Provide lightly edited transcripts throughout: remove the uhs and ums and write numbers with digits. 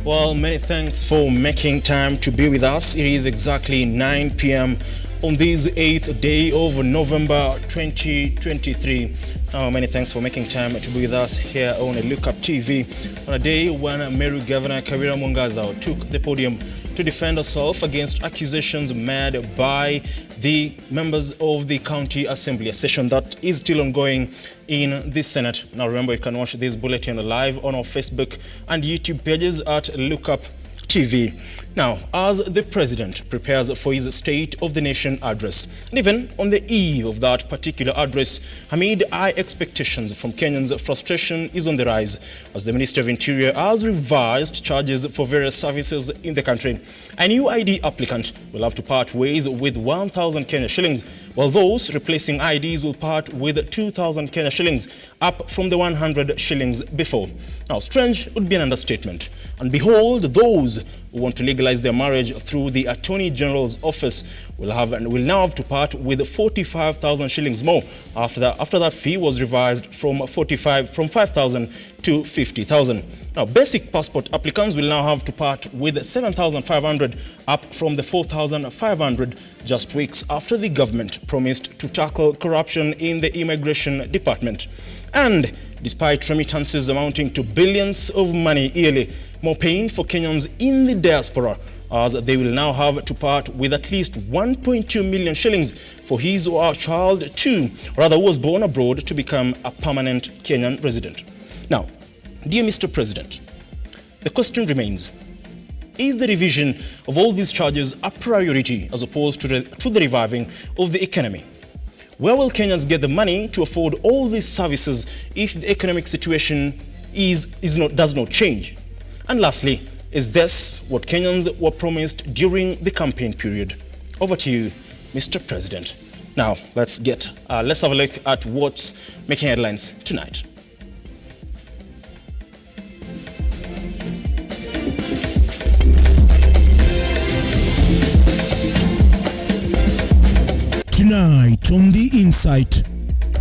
Well, many thanks for making time to be with us. It is exactly 9 p.m. on this 8th day of November 2023. Many thanks for making time to be with us here on Lookuptv on a day when Meru Governor Mwangaza took the podium to defend herself against accusations made by the members of the County Assembly, a session that is still ongoing in the Senate. Now remember, you can watch this bulletin live on our Facebook and YouTube pages at Lookuptv. Now, as the President prepares for his State of the Nation address, and even on the eve of that particular address, amid high expectations from Kenyans, frustration is on the rise as the Minister of Interior has revised charges for various services in the country. A new ID applicant will have to part ways with 1,000 Kenya shillings, while those replacing IDs will part with 2,000 Kenya shillings, up from the 100 shillings before. Now, strange would be an understatement. And behold, those who want to legalize their marriage through the Attorney General's office will now have to part with 45,000 shillings more after that fee was revised from 5,000 to 50,000. Now, basic passport applicants will now have to part with 7,500, up from the 4,500, just weeks after the government promised to tackle corruption in the immigration department. And despite remittances amounting to billions of money yearly, more pain for Kenyans in the diaspora, as they will now have to part with at least 1.2 million shillings for his or her child too, rather who was born abroad, to become a permanent Kenyan resident. Now, dear Mr. President, the question remains, is the revision of all these charges a priority as opposed to the reviving of the economy? Where will Kenyans get the money to afford all these services if the economic situation does not change? And lastly, is this what Kenyans were promised during the campaign period? Over to you, Mr. President. Now, let's have a look at what's making headlines tonight. Tonight on The Insight,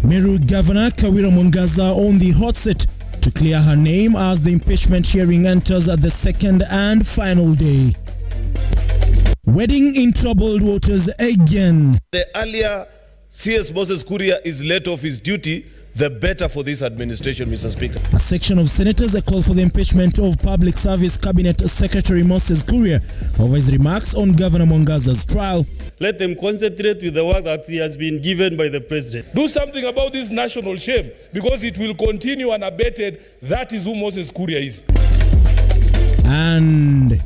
Meru Governor Mwangaza on the hot seat to clear her name as the impeachment hearing enters the second and final day. Wedding in troubled waters again. The earlier CS Moses Kuria is let off his duty, the better for this administration, Mr. Speaker. A section of senators called for the impeachment of Public Service Cabinet Secretary Moses Kuria over his remarks on Governor Mwangaza's trial. Let them concentrate with the work that he has been given by the president. Do something about this national shame, because it will continue unabated. That is who Moses Kuria is. And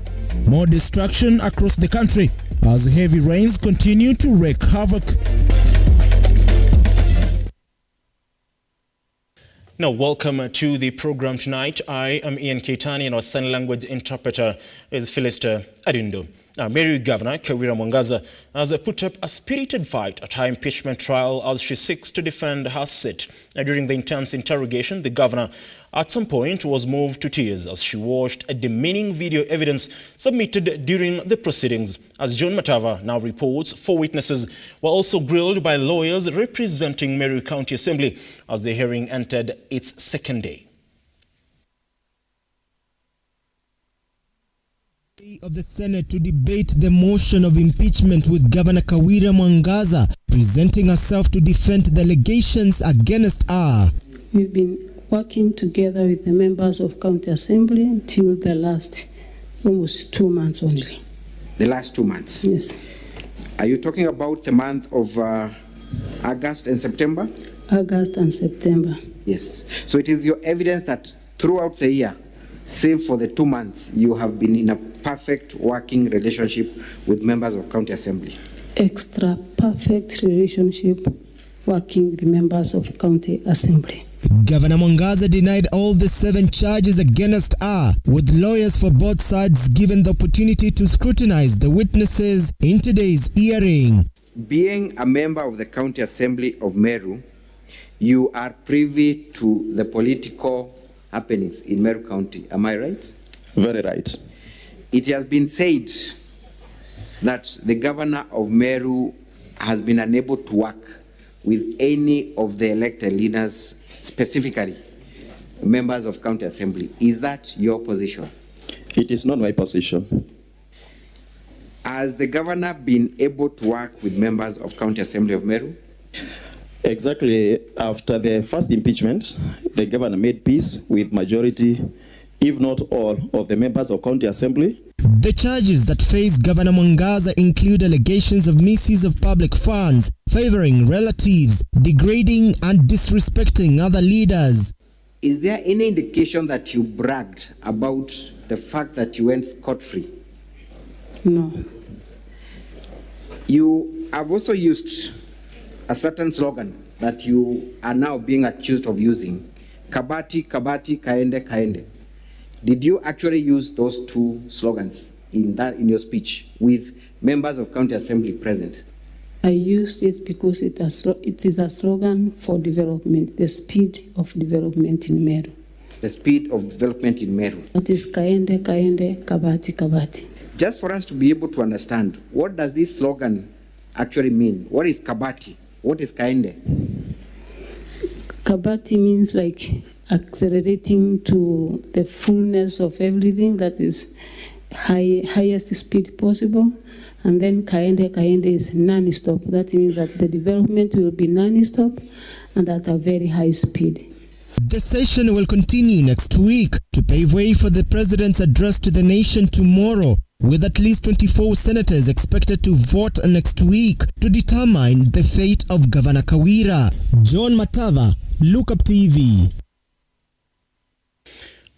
more destruction across the country as heavy rains continue to wreak havoc. Now, welcome to the program tonight. I am Ian Keitani, and our sign language interpreter is Philister Adundo. Now, Meru Governor Mwangaza has put up a spirited fight at her impeachment trial as she seeks to defend her seat. Now, during the intense interrogation, the governor at some point was moved to tears as she watched a demeaning video evidence submitted during the proceedings. As John Matava now reports, 4 witnesses were also grilled by lawyers representing Meru County Assembly as the hearing entered its second day. Of the Senate to debate the motion of impeachment, with Governor Mwangaza presenting herself to defend the allegations against her. We've been working together with the members of County Assembly until the last almost 2 months only. The last 2 months? Yes. Are you talking about the month of August and September? August and September. Yes. So it is your evidence that throughout the year, save for the 2 months, you have been in a perfect working relationship with members of County Assembly. Extra perfect relationship working with the members of County Assembly. Governor Mwangaza denied all the 7 charges against her, with lawyers for both sides given the opportunity to scrutinize the witnesses in today's hearing. Being a member of the County Assembly of Meru, you are privy to the political happenings in Meru County. Am I right? Very right. It has been said that the governor of Meru has been unable to work with any of the elected leaders, specifically members of County Assembly. Is that your position? It is not my position. Has the governor been able to work with members of County Assembly of Meru? Exactly after the first impeachment, the governor made peace with majority, if not all, of the members of County Assembly. The charges that face Governor Mwangaza include allegations of misuse of public funds, favoring relatives, degrading and disrespecting other leaders. Is there any indication that you bragged about the fact that you went scot-free? No. You have also used a certain slogan that you are now being accused of using. Kabati, kabati, kaende, kaende. Did you actually use those two slogans in your speech with members of County Assembly present? I used it because it is a slogan for development, the speed of development in Meru. The speed of development in Meru. That is kaende, kaende, kabati, kabati. Just for us to be able to understand, what does this slogan actually mean? What is kabati? What is kaende? Kabati means like accelerating to the fullness of everything, that is highest speed possible. And then kaende is non-stop. That means that the development will be non-stop and at a very high speed. The session will continue next week to pave way for the president's address to the nation tomorrow, with at least 24 senators expected to vote next week to determine the fate of Governor Kawira. John Matava, Lookuptv.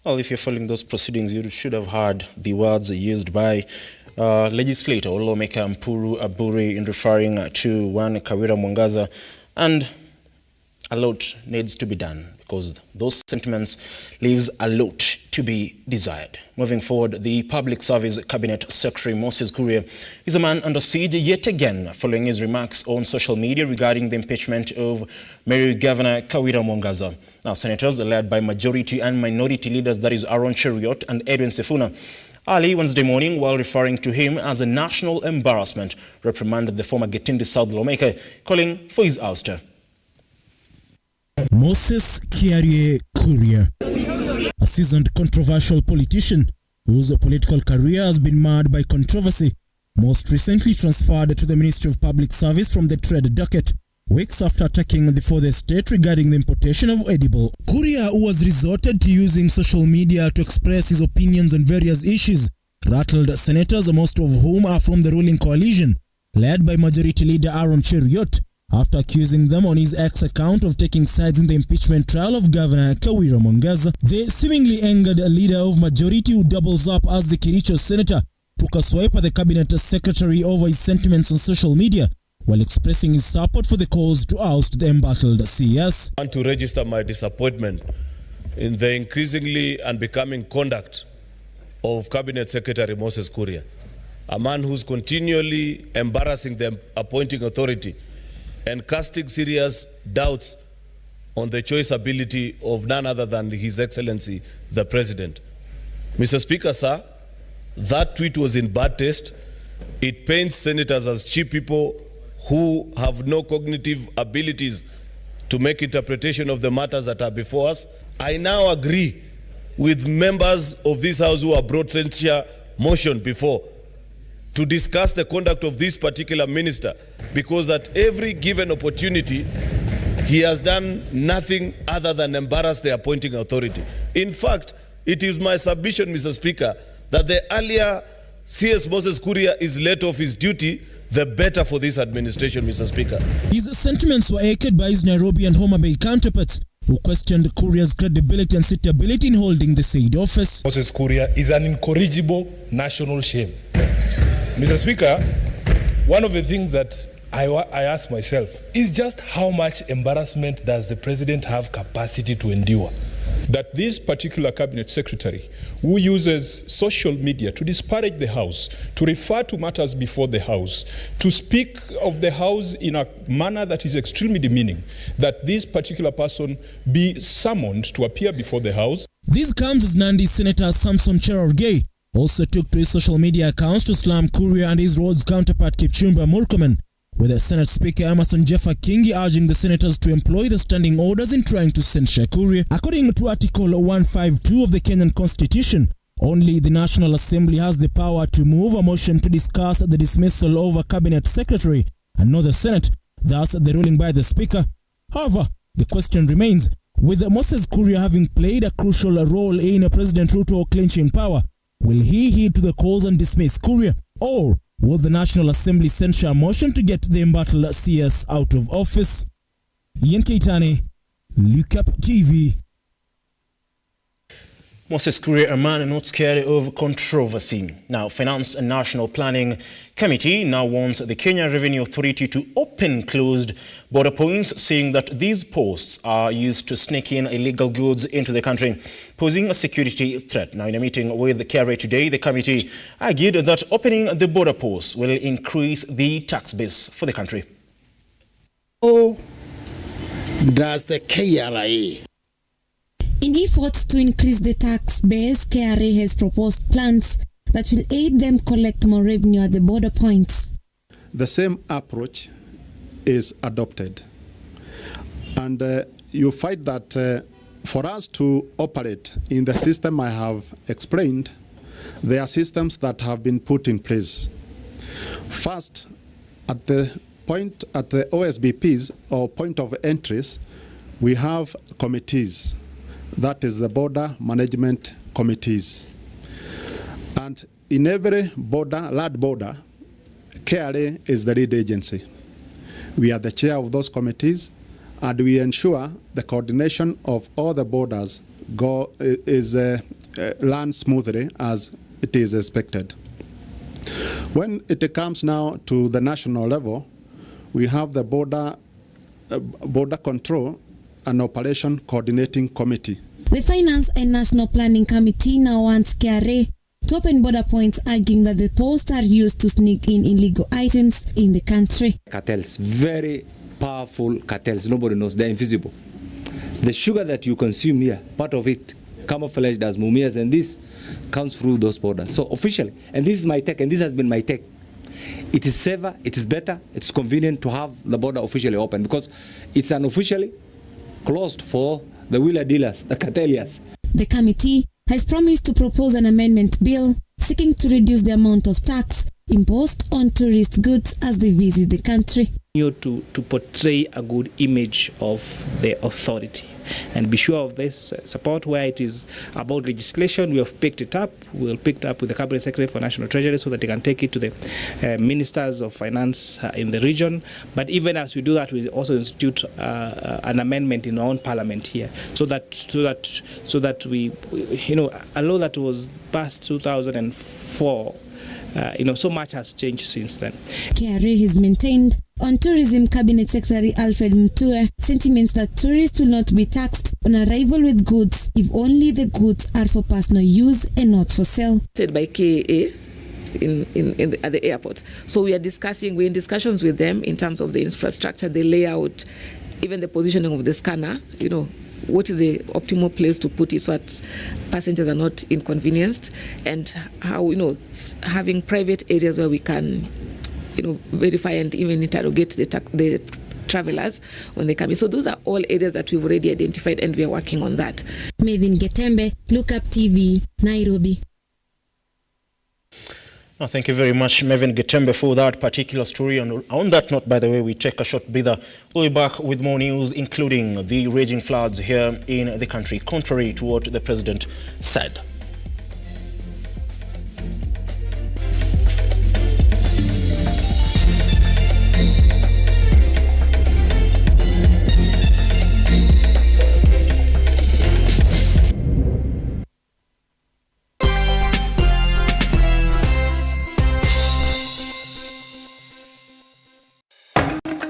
Well, if you're following those proceedings, you should have heard the words used by legislator or lawmaker Mpuru Aburi in referring to one Kawira Mwangaza, and a lot needs to be done because those sentiments leaves a lot to be desired. Moving forward, the Public Service Cabinet Secretary Moses Kuria is a man under siege yet again following his remarks on social media regarding the impeachment of Meru Governor Kawira Mwangaza. Now, senators led by majority and minority leaders, that is Aaron Cheruiyot and Edwin Sifuna, early Wednesday morning, while referring to him as a national embarrassment, reprimanded the former Getindi South lawmaker, calling for his ouster. Moses Kuria, a seasoned controversial politician whose political career has been marred by controversy, most recently transferred to the Ministry of Public Service from the trade docket, weeks after attacking the fourth state regarding the importation of edible. Kuria, who has resorted to using social media to express his opinions on various issues, rattled senators, most of whom are from the ruling coalition, led by Majority Leader Aaron Cheruiyot, after accusing them on his X account of taking sides in the impeachment trial of Governor Kawira Mwangaza. The seemingly angered leader of Majority, who doubles up as the Kericho senator, took a swipe at the cabinet secretary over his sentiments on social media, while expressing his support for the cause to oust the embattled CS. I want to register my disappointment in the increasingly unbecoming conduct of Cabinet Secretary Moses Kuria, a man who's continually embarrassing the appointing authority and casting serious doubts on the choice ability of none other than His Excellency, the President. Mr. Speaker, sir, that tweet was in bad taste. It paints senators as cheap people who have no cognitive abilities to make interpretation of the matters that are before us. I now agree with members of this House who have brought censure motion before to discuss the conduct of this particular minister, because at every given opportunity, he has done nothing other than embarrass the appointing authority. In fact, it is my submission, Mr. Speaker, that the earlier CS Moses Kuria is let off his duty, the better for this administration, Mr. Speaker. His sentiments were echoed by his Nairobi and Homa Bay counterparts, who questioned Kuria's credibility and suitability in holding the said office. Moses Kuria is an incorrigible national shame. Mr. Speaker, one of the things that I ask myself is just how much embarrassment does the president have capacity to endure? That this particular cabinet secretary, who uses social media to disparage the House, to refer to matters before the House, to speak of the House in a manner that is extremely demeaning, that this particular person be summoned to appear before the House. This comes as Nandi Senator Samson Cherargei also took to his social media accounts to slam Kuria and his Rhodes counterpart Kipchumba Murkomen, with the Senate Speaker Emerson Jeffa Kingi urging the senators to employ the standing orders in trying to censure Kuria. According to Article 152 of the Kenyan Constitution, Only the National Assembly has the power to move a motion to discuss the dismissal of a cabinet secretary and not the Senate, thus the ruling by the Speaker. However, the question remains, with Moses Kuria having played a crucial role in President RUTO clinching power, will he heed to the calls and dismiss Kuria? Or will the National Assembly censure a motion to get the embattled CS out of office? Ian Keitani, Lookuptv. Moses Kuria, a man not scared of controversy. Now, Finance and National Planning Committee now wants the Kenya Revenue Authority to open closed border points, saying that these posts are used to sneak in illegal goods into the country, posing a security threat. Now, in a meeting with the KRA today, the committee argued that opening the border posts will increase the tax base for the country. Oh, does the KRA? In efforts to increase the tax base, KRA has proposed plans that will aid them collect more revenue at the border points. The same approach is adopted. And you find that for us to operate in the system I have explained, there are systems that have been put in place. First, at the OSBPs, or point of entries, we have committees. That is the border management committees. And in every border, large border, KRA is the lead agency. We are the chair of those committees, and we ensure the coordination of all the borders run smoothly as it is expected. When it comes now to the national level, we have the border control and operation coordinating committee. The Finance and National Planning Committee now wants KRA to open border points, arguing that the posts are used to sneak in illegal items in the country. Cartels, very powerful cartels, nobody knows, they're invisible. The sugar that you consume here, part of it camouflaged as mumias, and this comes through those borders. So officially, and this is my take, and this has been my take, it is safer, it is better, it's convenient to have the border officially open, because it's unofficially closed for the wheeler dealers, the carteliers. The committee has promised to propose an amendment bill seeking to reduce the amount of tax imposed on tourist goods as they visit the country. To portray a good image of the authority and be sure of this support. Where it is about legislation, we have picked it up. We'll pick it up with the Cabinet Secretary for National Treasury so that they can take it to the Ministers of Finance in the region. But even as we do that, we also institute an amendment in our own parliament here, so that we, a law that was passed 2004. So much has changed since then. KRA has maintained on Tourism Cabinet Secretary Alfred Mutua sentiments that tourists will not be taxed on arrival with goods if only the goods are for personal use and not for sale. By KA at the airport. So we're in discussions with them in terms of the infrastructure, the layout, even the positioning of the scanner, what is the optimal place to put it so that passengers are not inconvenienced, and how, having private areas where we can, verify and even interrogate the travelers when they come in. So those are all areas that we've already identified, and we are working on that. Mevin Getembe, Lookuptv, Nairobi. Thank you very much, Mevin Getembe, for that particular story. And on that note, by the way, we take a short breather. We'll be back with more news, including the raging floods here in the country, contrary to what the president said.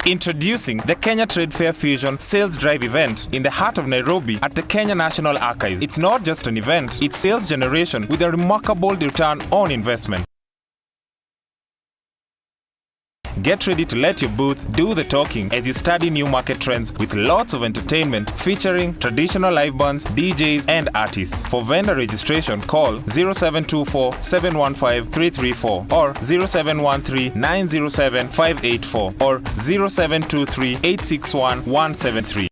Introducing the Kenya Trade Fair Fusion Sales Drive event in the heart of Nairobi at the Kenya National Archives. It's not just an event, it's sales generation with a remarkable return on investment. Get ready to let your booth do the talking as you study new market trends with lots of entertainment featuring traditional live bands, DJs and artists. For vendor registration, call 0724 715 334 or 0713 907 584 or 0723 861 173.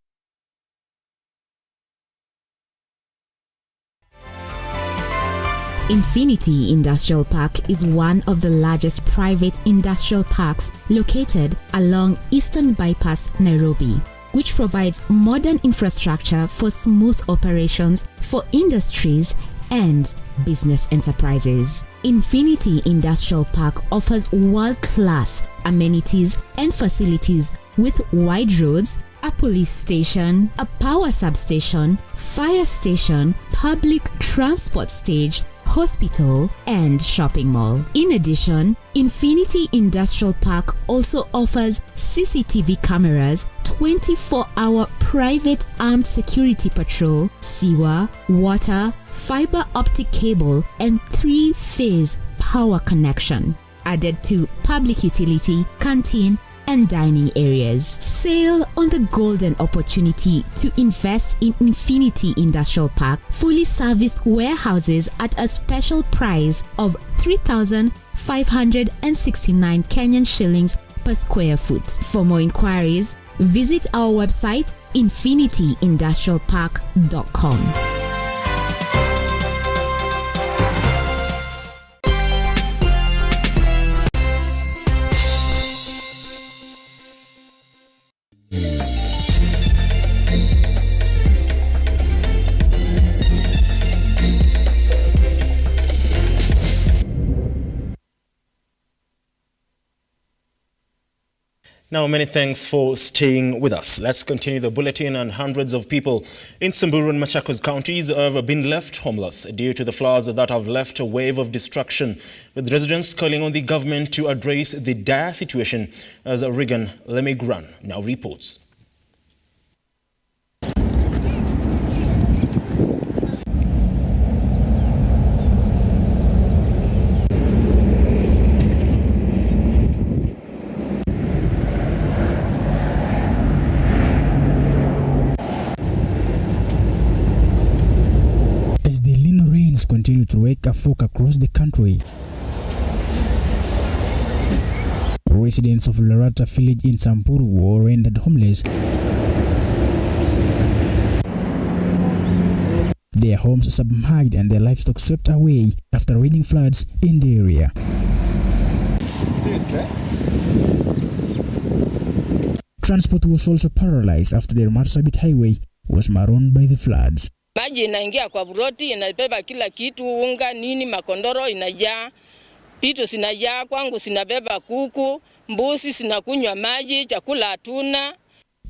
Infinity Industrial Park is one of the largest private industrial parks located along Eastern Bypass, Nairobi, which provides modern infrastructure for smooth operations for industries and business enterprises. Infinity Industrial Park offers world-class amenities and facilities with wide roads, a police station, a power substation, fire station, public transport stage, hospital, and shopping mall. In addition, Infinity Industrial Park also offers CCTV cameras, 24-hour private armed security patrol, sewer, water, fiber optic cable, and 3-phase power connection, added to public utility, canteen, and dining areas. Sail on the golden opportunity to invest in Infinity Industrial Park fully serviced warehouses at a special price of 3,569 Kenyan shillings per square foot. For more inquiries, visit our website infinityindustrialpark.com. Now, many thanks for staying with us. Let's continue the bulletin. And hundreds of people in Samburu and Machakos counties have been left homeless due to the floods that have left a wave of destruction, with residents calling on the government to address the dire situation, as Regan Lemegran now reports. Continue to wreak havoc across the country. Residents of Larata village in Samburu were rendered homeless. Their homes submerged and their livestock swept away after raging floods in the area. Transport was also paralyzed after the Marsabit highway was marooned by the floods. Maji inaingia kwa buroti, inabeba kila kitu, unga, nini, makondoro inajaa, pito sinajaa, kwangu sinabeba kuku, mbuzi sinakunywa maji, chakula hatuna.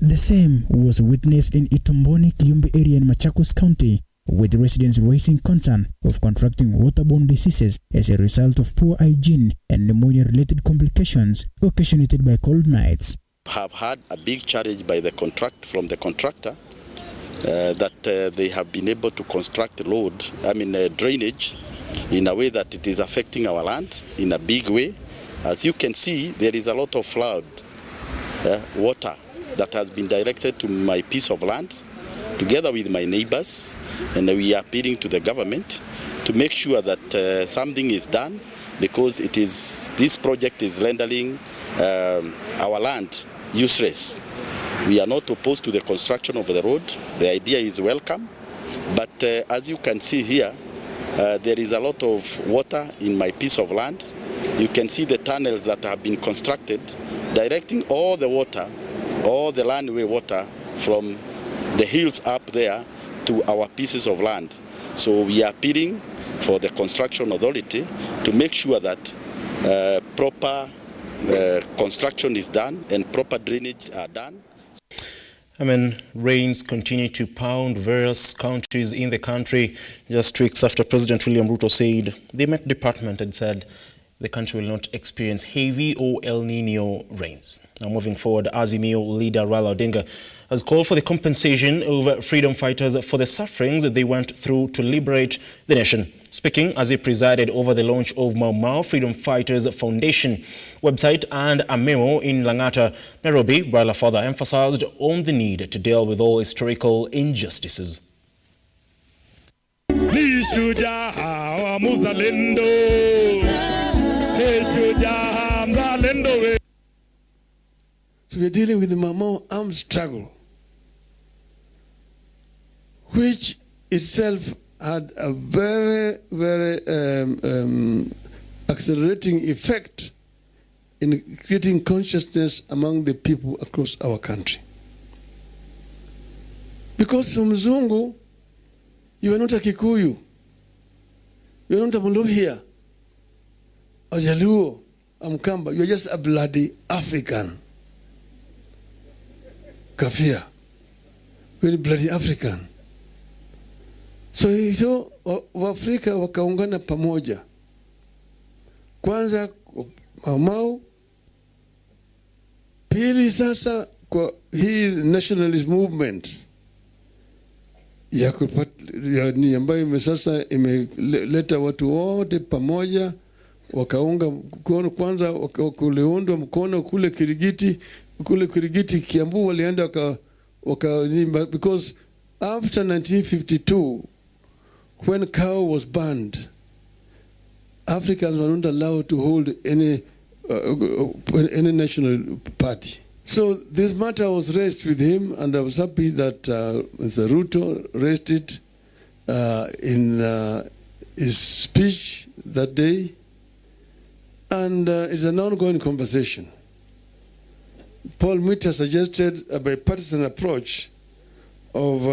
The same was witnessed in Itomboni, Kiumbi area in Machakos County, with residents raising concern of contracting waterborne diseases as a result of poor hygiene and pneumonia-related complications occasioned by cold nights. Have had a big challenge by the contractor. That they have been able to construct drainage in a way that it is affecting our land in a big way. As you can see, there is a lot of flood water that has been directed to my piece of land together with my neighbors, and we are appealing to the government to make sure that something is done, because this project is rendering our land useless. We are not opposed to the construction of the road. The idea is welcome. But as you can see here, there is a lot of water in my piece of land. You can see the tunnels that have been constructed, directing all the water, all the landway water from the hills up there to our pieces of land. So we are appealing for the construction authority to make sure that proper construction is done and proper drainage are done. Rains continue to pound various counties in the country just weeks after President William RUTO said the Met Department had said the country will not experience heavy or El Nino rains. Now, moving forward, Azimio leader Raila Odinga has called for the compensation of freedom fighters for the sufferings they went through to liberate the nation. Speaking as he presided over the launch of Mau Mau Freedom Fighters Foundation website and a memo in Langata, Nairobi, Raila further emphasized on the need to deal with all historical injustices. We're dealing with the Mau Mau armed struggle, which itself had a very, very accelerating effect in creating consciousness among the people across our country. Because from Mzungu, you are not a Kikuyu, you are not a Muluhia, a Jaluo, a Mkamba, you are just a bloody African. Kafia, very bloody African. So Waafrika wakaungana pamoja. Kwanza Mau, pili sasa kwa hii nationalist movement ya ambayo sasa imeleta watu wote pamoja, wakaunga mkono. Kwanza kuliundwa mkono kule Kirigiti Kiambu walienda because after 1952 when cow was banned, Africans were not allowed to hold any national party. So this matter was raised with him, and I was happy that Mr. RUTO raised it in his speech that day, and it's an ongoing conversation. Paul Mwita suggested a bipartisan approach of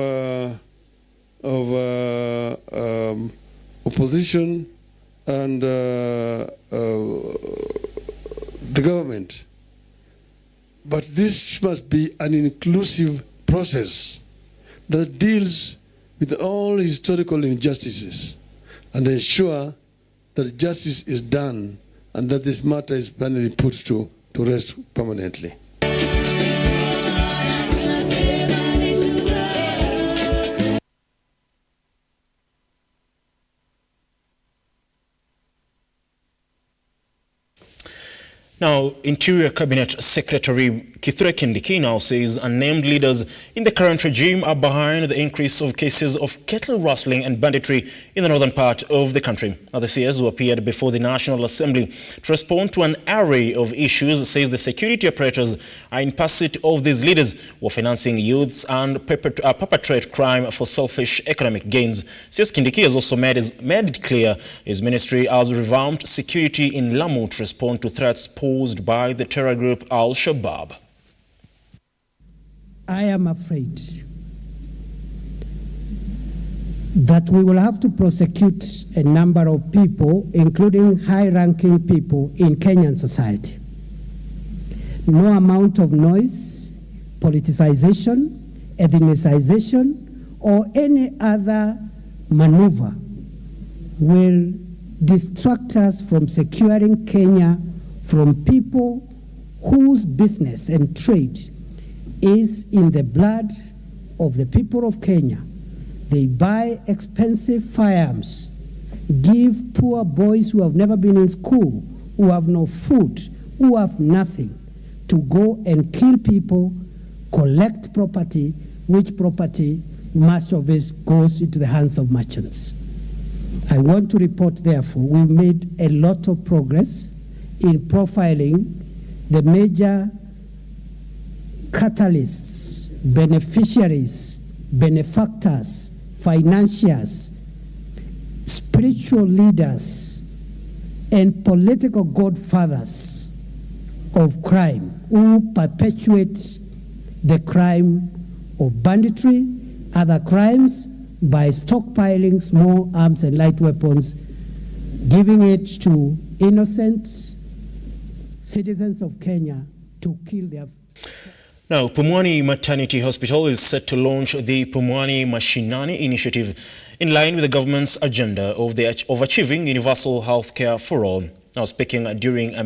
opposition and the government. But this must be an inclusive process that deals with all historical injustices and ensure that justice is done and that this matter is finally put to rest permanently. Now, Interior Cabinet Secretary Kithure Kindiki now says unnamed leaders in the current regime are behind the increase of cases of cattle rustling and banditry in the northern part of the country. Now, the CS who appeared before the National Assembly to respond to an array of issues says the security operators are in pursuit of these leaders who are financing youths and perpetrate crime for selfish economic gains. CS Kindiki has also made it clear his ministry has revamped security in Lamu to respond to threats posed by the terror group Al-Shabaab. I am afraid that we will have to prosecute a number of people, including high-ranking people in Kenyan society. No amount of noise, politicization, ethnicization, or any other maneuver will distract us from securing Kenya from people whose business and trade is in the blood of the people of Kenya. They buy expensive firearms, give poor boys who have never been in school, who have no food, who have nothing, to go and kill people, collect property, which property, much of it goes into the hands of merchants. I want to report, therefore, we've made a lot of progress in profiling the major catalysts, beneficiaries, benefactors, financiers, spiritual leaders, and political godfathers of crime who perpetuate the crime of banditry, other crimes, by stockpiling small arms and light weapons, giving it to innocent citizens of Kenya to kill their... Now, Pumwani Maternity Hospital is set to launch the Pumwani Mashinani initiative in line with the government's agenda of achieving universal health care for all. Now, speaking during the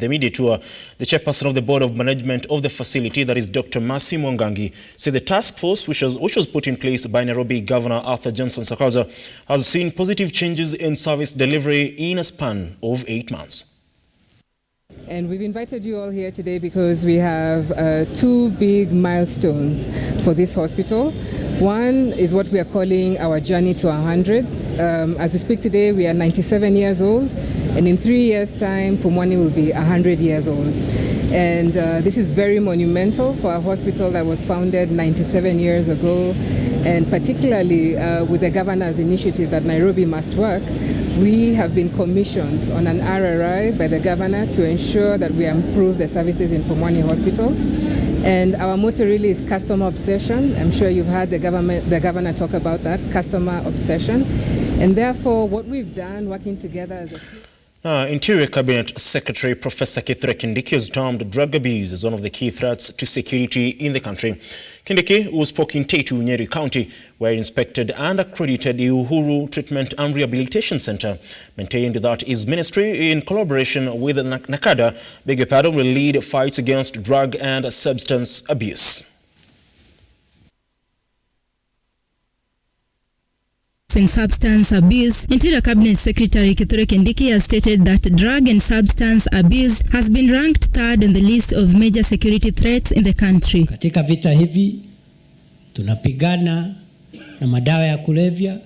media tour, the chairperson of the Board of Management of the facility, that is Dr. Mercy Mwangaza, said the task force, which was put in place by Nairobi Governor Arthur Johnson Sakaja, has seen positive changes in service delivery in a span of 8 months. And we've invited you all here today because we have two big milestones for this hospital. One is what we are calling our journey to 100. As we speak today, we are 97 years old, and in 3 years' time, Pumwani will be 100 years old. And this is very monumental for a hospital that was founded 97 years ago. And particularly with the governor's initiative that Nairobi must work, we have been commissioned on an RRI by the governor to ensure that we improve the services in Pumwani Hospital. And our motto really is customer obsession. I'm sure you've heard the governor talk about that, customer obsession. And therefore, what we've done working together as a Interior Cabinet Secretary Professor Kithure Kindiki has termed drug abuse as one of the key threats to security in the country. Kindiki, who spoke in Tetu, Nyeri County, where he inspected and accredited the Uhuru Treatment and Rehabilitation Center, maintained that his ministry, in collaboration with NACADA, will lead fights against drug and substance abuse. In substance abuse, Interior Cabinet Secretary Kithure Kindiki has stated that drug and substance abuse has been ranked third on the list of major security threats in the country. Katika vita hivi tunapigana na madawa ya kulevya,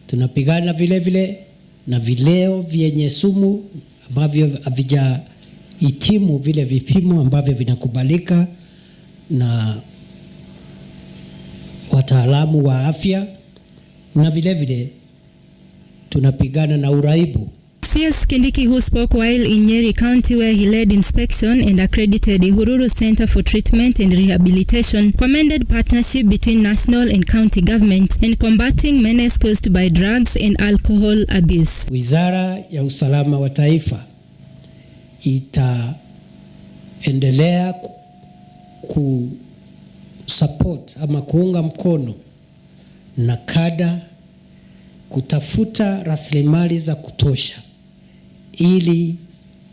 tunapigana vile vile na vileo vyenye sumu ambavyo havijahitimu vile vipimo ambavyo vinakubalika na wataalamu wa afya. Na vile vile tunapigana na uraibu. CS Kindiki, who spoke while in Nyeri County where he led inspection and accredited the Uhuru Center for Treatment and Rehabilitation, commended partnership between national and county government in combating menace caused by drugs and alcohol abuse. Wizara ya Usalama wa Taifa itaendelea support ama kuunga mkono NACADA kutafuta rasilimali za kutosha ili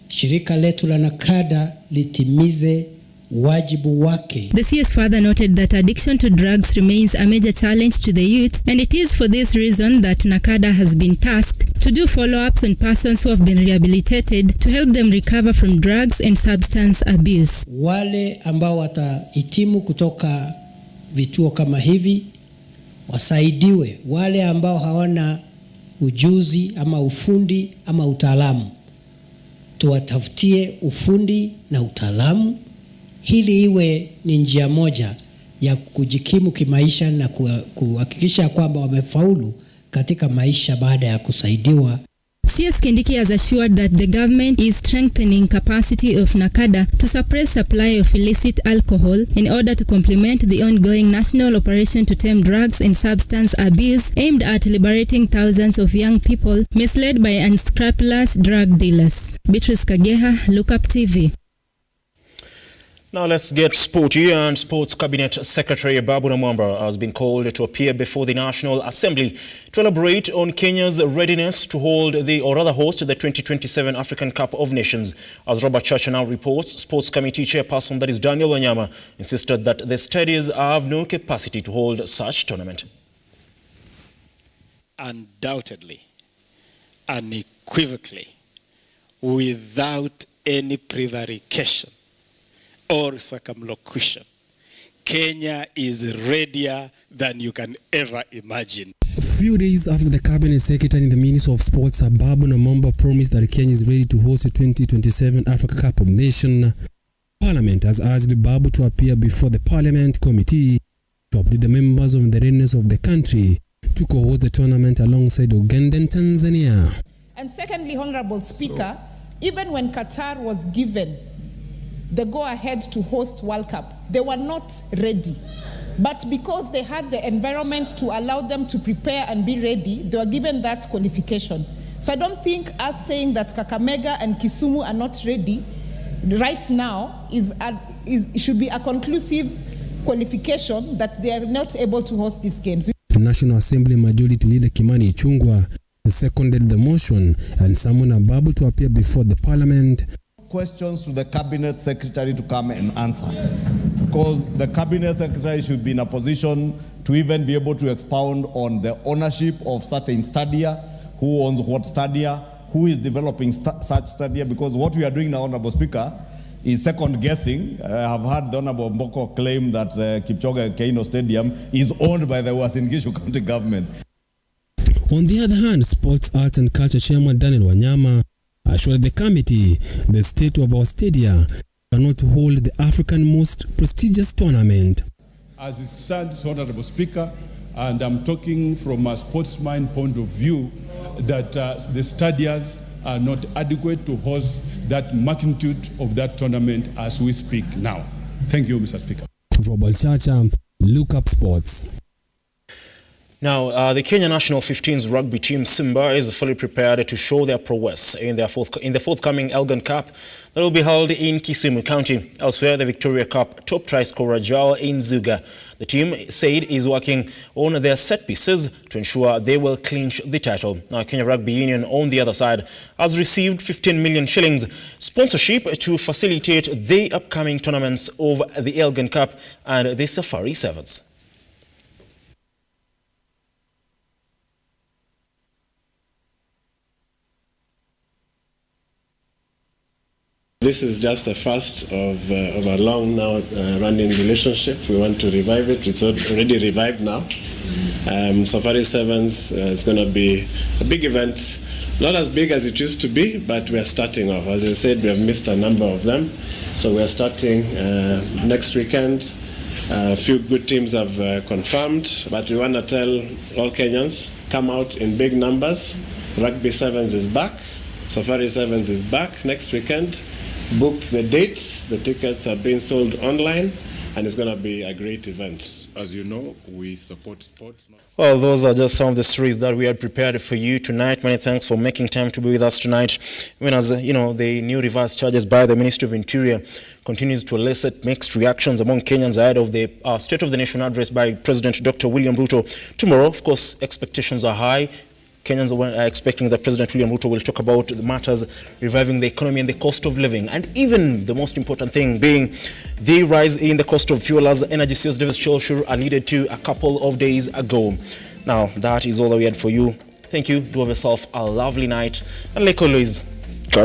shirika letu la NACADA litimize wajibu wake. The CS further noted that addiction to drugs remains a major challenge to the youth, and it is for this reason that NACADA has been tasked to do follow-ups on persons who have been rehabilitated to help them recover from drugs and substance abuse. Wale ambao watahitimu kutoka vituo kama hivi wasaidiwe. Wale ambao hawana ujuzi ama ufundi ama utaalamu, tuwatafutie ufundi na utaalamu, hili iwe ni njia moja ya kujikimu kimaisha na kuhakikisha kwamba wamefaulu katika maisha baada ya kusaidiwa. CS Kindiki has assured that the government is strengthening capacity of NACADA to suppress supply of illicit alcohol in order to complement the ongoing national operation to tame drugs and substance abuse aimed at liberating thousands of young people misled by unscrupulous drug dealers. Beatrice Kageha, Lookuptv. Now let's get sporty, and Sports Cabinet Secretary Babu Namwamba has been called to appear before the National Assembly to elaborate on Kenya's readiness to host the 2027 African Cup of Nations. As Robert Church now reports, Sports Committee Chairperson, that is Daniel Wanyama, insisted that the stadiums have no capacity to hold such tournament. Undoubtedly, unequivocally, without any prevarication or circumlocution, Kenya is readier than you can ever imagine. A few days after the Cabinet Secretary in the Ministry of Sports, Babu Namwamba, promised that Kenya is ready to host the 2027 Africa Cup of Nations, Parliament has asked Babu to appear before the Parliament Committee to update the members on the readiness of the country to co-host the tournament alongside Uganda and Tanzania. And secondly, Honorable Speaker, even when Qatar was given the go-ahead to host World Cup, they were not ready. But because they had the environment to allow them to prepare and be ready, they were given that qualification. So I don't think us saying that Kakamega and Kisumu are not ready right now should be a conclusive qualification that they are not able to host these games. The National Assembly Majority Leader Kimani Ichung'wah seconded the motion and summoned Babu to appear before the Parliament. Questions to the Cabinet Secretary to come and answer, because the Cabinet Secretary should be in a position to even be able to expound on the ownership of certain stadia, who owns what stadia, who is developing such stadia, because what we are doing now, Honorable Speaker, is second guessing. I have heard the Honorable Mboko claim that Kipchoge Keino Stadium is owned by the Uasin Gishu County Government. On the other hand, Sports, Arts and Culture Chairman Daniel Wanyama assured the committee the state of our stadia cannot hold the African most prestigious tournament. As it stands, Honorable Speaker, and I'm talking from a sportsman point of view, that the stadiums are not adequate to host that magnitude of that tournament as we speak now. Thank you, Mr. Speaker. Robert Chacha, Look Up Sports. Now, the Kenya national 15s rugby team Simba is fully prepared to show their prowess in the forthcoming Elgon Cup that will be held in Kisumu County. Elsewhere, the Victoria Cup top try scorer Joao Nzuga, the team said, is working on their set pieces to ensure they will clinch the title. Now, Kenya Rugby Union, on the other side, has received 15 million shillings sponsorship to facilitate the upcoming tournaments of the Elgon Cup and the Safari Sevens. This is just the first of a long now running relationship. We want to revive it. It's already revived now. Safari Sevens is going to be a big event. Not as big as it used to be, but we are starting off. As you said, we have missed a number of them. So we are starting next weekend. A few good teams have confirmed, but we want to tell all Kenyans, come out in big numbers. Rugby Sevens is back. Safari Sevens is back next weekend. Book the dates. The tickets are being sold online, and it's going to be a great event. As you know, we support sports. Well, those are just some of the stories that we had prepared for you tonight. Many thanks for making time to be with us tonight. Even as you know, the new reverse charges by the Ministry of Interior continues to elicit mixed reactions among Kenyans ahead of the State of the Nation address by President Dr. William Ruto tomorrow. Of course, expectations are high. Kenyans are expecting that President William Ruto will talk about the matters reviving the economy and the cost of living, and even the most important thing being the rise in the cost of fuel, as Energy CS Davis Cholshur alluded to a couple of days ago. Now, that is all that we had for you. Thank you. Do have yourself a lovely night. And like always,